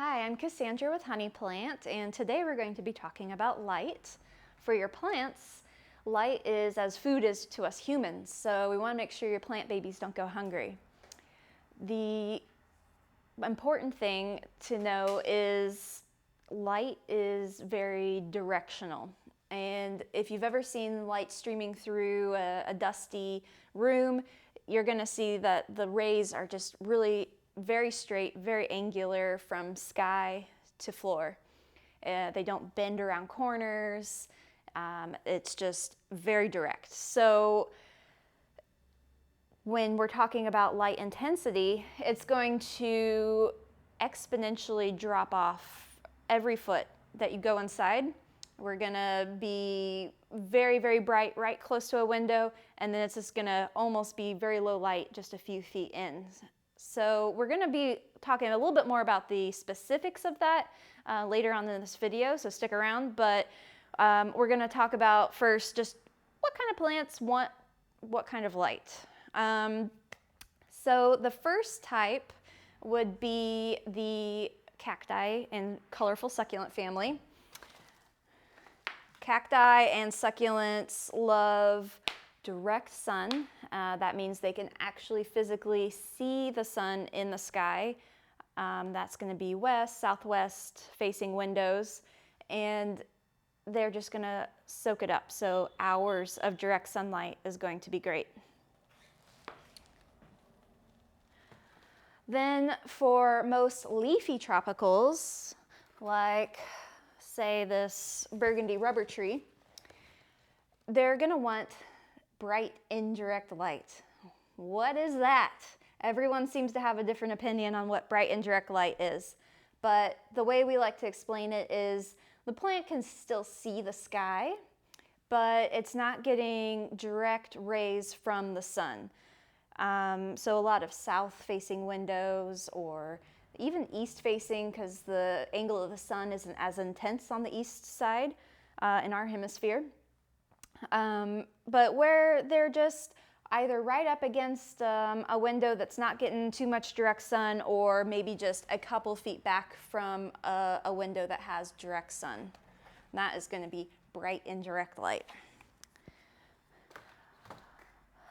Hi, I'm Cassandra with Honey Plant, and today we're going to be talking about light. For your plants, light is as food is to us humans, so we want to make sure your plant babies don't go hungry. The important thing to know is light is very directional. And if you've ever seen light streaming through a dusty room, you're going to see that the rays are just really very straight, very angular from sky to floor. They don't bend around corners. It's just very direct. So when we're talking about light intensity, it's going to exponentially drop off every foot that you go inside. We're gonna be very, very bright right close to a window, and then it's just gonna almost be very low light just a few feet in. So we're gonna be talking a little bit more about the specifics of that later on in this video, so stick around. But we're gonna talk about first just what kind of plants want what kind of light. So the first type would be the cacti and colorful succulent family. Cacti and succulents love direct sun. That means they can actually physically see the sun in the sky. That's going to be west, southwest facing windows, and they're just going to soak it up. So hours of direct sunlight is going to be great. Then for most leafy tropicals, like say this burgundy rubber tree, they're going to want bright indirect light. What is that? Everyone seems to have a different opinion on what bright indirect light is, but the way we like to explain it is the plant can still see the sky, but it's not getting direct rays from the sun. So a lot of south-facing windows, or even east-facing, because the angle of the sun isn't as intense on the east side in our hemisphere. But where they're just either right up against a window that's not getting too much direct sun, or maybe just a couple feet back from a window that has direct sun. And that is going to be bright indirect light.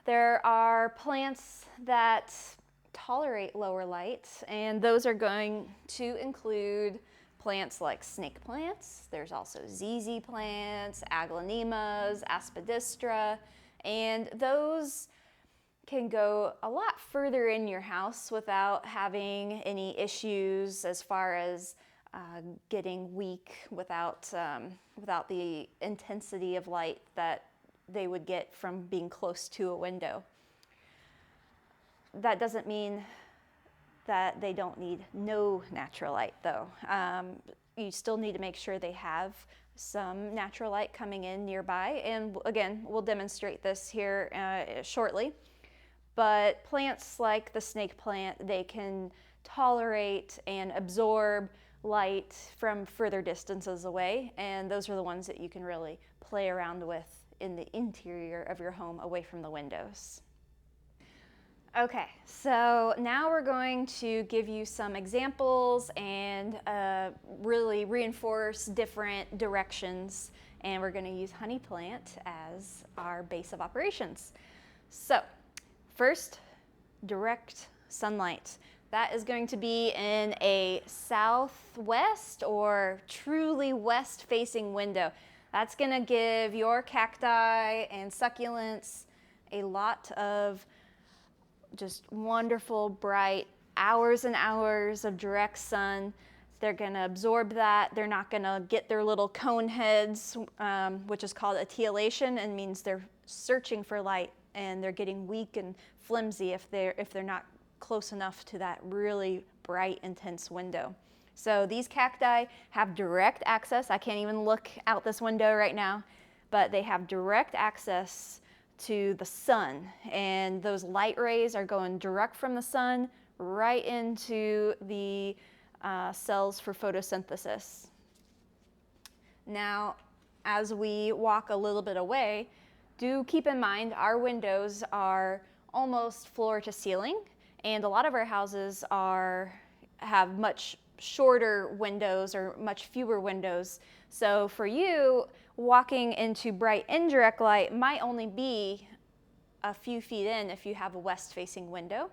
There are plants that tolerate lower light, and those are going to include plants like snake plants. There's also ZZ plants, aglaonemas, aspidistra, and those can go a lot further in your house without having any issues as far as getting weak without the intensity of light that they would get from being close to a window. That doesn't mean that they don't need no natural light, though. You still need to make sure they have some natural light coming in nearby, and again, we'll demonstrate this here shortly. But plants like the snake plant, they can tolerate and absorb light from further distances away, and those are the ones that you can really play around with in the interior of your home away from the windows. Okay, so now we're going to give you some examples and really reinforce different directions, and we're going to use honey plant as our base of operations. So first, direct sunlight. That is going to be in a southwest or truly west-facing window. That's going to give your cacti and succulents a lot of just wonderful, bright hours and hours of direct sun. They're going to absorb that. They're not going to get their little cone heads, which is called etiolation, and means they're searching for light, and they're getting weak and flimsy if they're not close enough to that really bright, intense window. So these cacti have direct access. I can't even look out this window right now, but they have direct access to the sun, and those light rays are going direct from the sun right into the cells for photosynthesis. Now, as we walk a little bit away, do keep in mind our windows are almost floor to ceiling, and a lot of our houses have much shorter windows or much fewer windows. So for you, walking into bright indirect light might only be a few feet in if you have a west-facing window.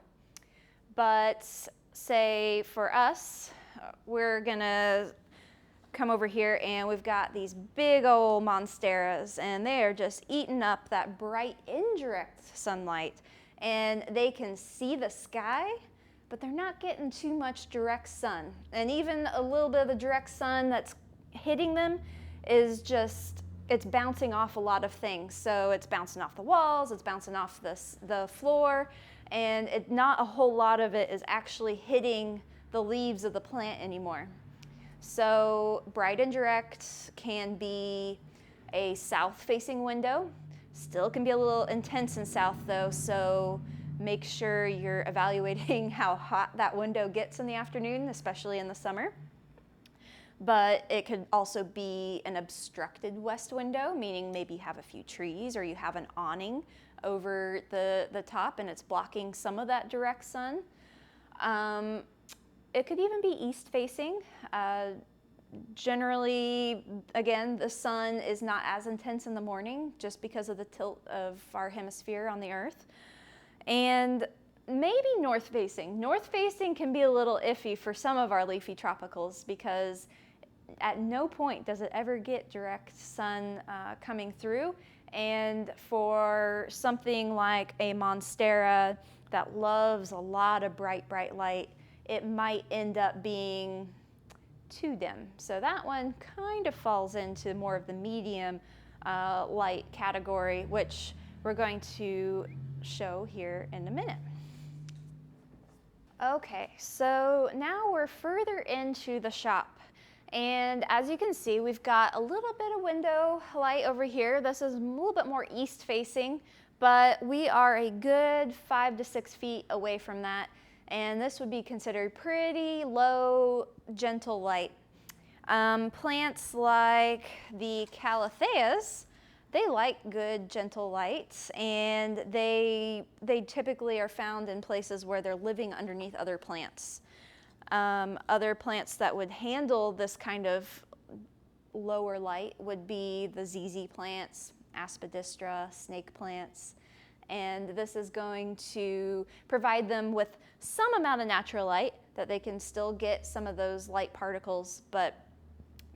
But say for us, we're gonna come over here and we've got these big old monsteras and they are just eating up that bright indirect sunlight, and they can see the sky, but they're not getting too much direct sun. And even a little bit of the direct sun that's hitting them is just, it's bouncing off a lot of things. So it's bouncing off the walls, it's bouncing off the floor, and not a whole lot of it is actually hitting the leaves of the plant anymore. So bright indirect can be a south-facing window. Still can be a little intense in south though, so make sure you're evaluating how hot that window gets in the afternoon, especially in the summer. But it could also be an obstructed west window, meaning maybe you have a few trees or you have an awning over the top and it's blocking some of that direct sun. It could even be east facing. Generally, again, the sun is not as intense in the morning just because of the tilt of our hemisphere on the earth. And maybe north facing. North facing can be a little iffy for some of our leafy tropicals because at no point does it ever get direct sun coming through. And for something like a monstera that loves a lot of bright, bright light, it might end up being too dim. So that one kind of falls into more of the medium light category, which we're going to show here in a minute. Okay, so now we're further into the shop. And as you can see, we've got a little bit of window light over here. This is a little bit more east facing, but we are a good 5 to 6 feet away from that. And this would be considered pretty low, gentle light. Plants like the calatheas, they like good, gentle light, and they typically are found in places where they're living underneath other plants. Other plants that would handle this kind of lower light would be the ZZ plants, Aspidistra, snake plants, and this is going to provide them with some amount of natural light that they can still get some of those light particles, but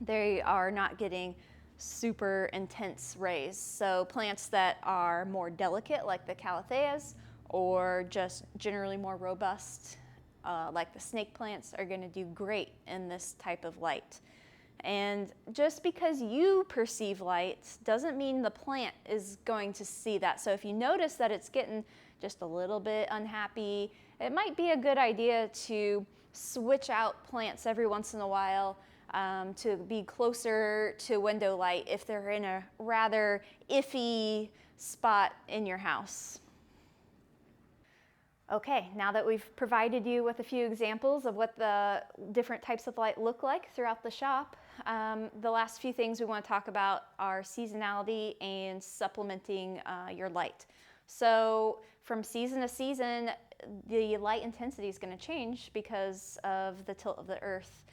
they are not getting super intense rays. So plants that are more delicate like the calatheas or just generally more robust like the snake plants are going to do great in this type of light. And just because you perceive light doesn't mean the plant is going to see that. So if you notice that it's getting just a little bit unhappy, it might be a good idea to switch out plants every once in a while to be closer to window light if they're in a rather iffy spot in your house. Okay, now that we've provided you with a few examples of what the different types of light look like throughout the shop, the last few things we want to talk about are seasonality and supplementing your light. So from season to season, the light intensity is going to change because of the tilt of the earth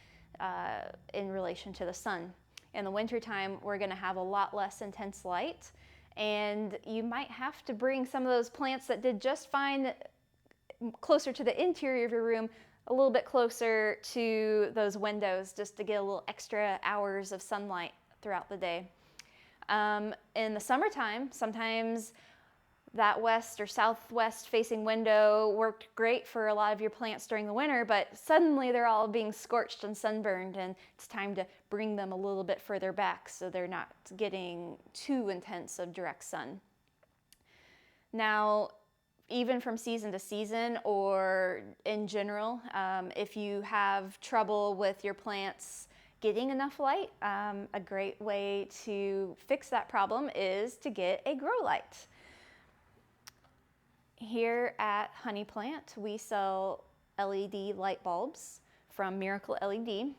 in relation to the sun. In the wintertime, we're going to have a lot less intense light, and you might have to bring some of those plants that did just fine closer to the interior of your room, a little bit closer to those windows just to get a little extra hours of sunlight throughout the day. In the summertime, sometimes that west or southwest facing window worked great for a lot of your plants during the winter, but suddenly they're all being scorched and sunburned, and it's time to bring them a little bit further back so they're not getting too intense of direct sun. Now, even from season to season or in general, if you have trouble with your plants getting enough light, a great way to fix that problem is to get a grow light. Here at Honey Plant, we sell LED light bulbs from Miracle LED.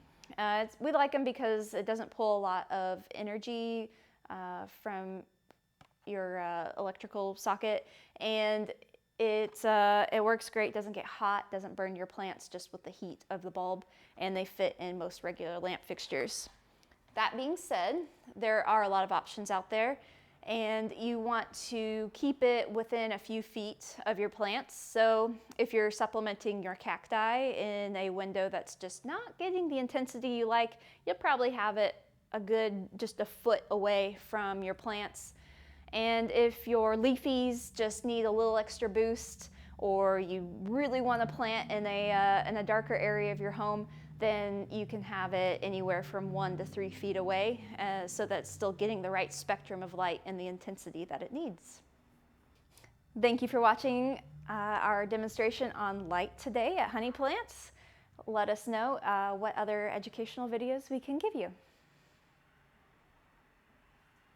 We like them because it doesn't pull a lot of energy from your electrical socket, and It works great, doesn't get hot, doesn't burn your plants just with the heat of the bulb, and they fit in most regular lamp fixtures. That being said, there are a lot of options out there, and you want to keep it within a few feet of your plants. So if you're supplementing your cacti in a window that's just not getting the intensity you like, you'll probably have it just a foot away from your plants. And if your leafies just need a little extra boost, or you really want to plant in a darker area of your home, then you can have it anywhere from 1 to 3 feet away, so that it's still getting the right spectrum of light and the intensity that it needs. Thank you for watching our demonstration on light today at Honey Plants. Let us know what other educational videos we can give you.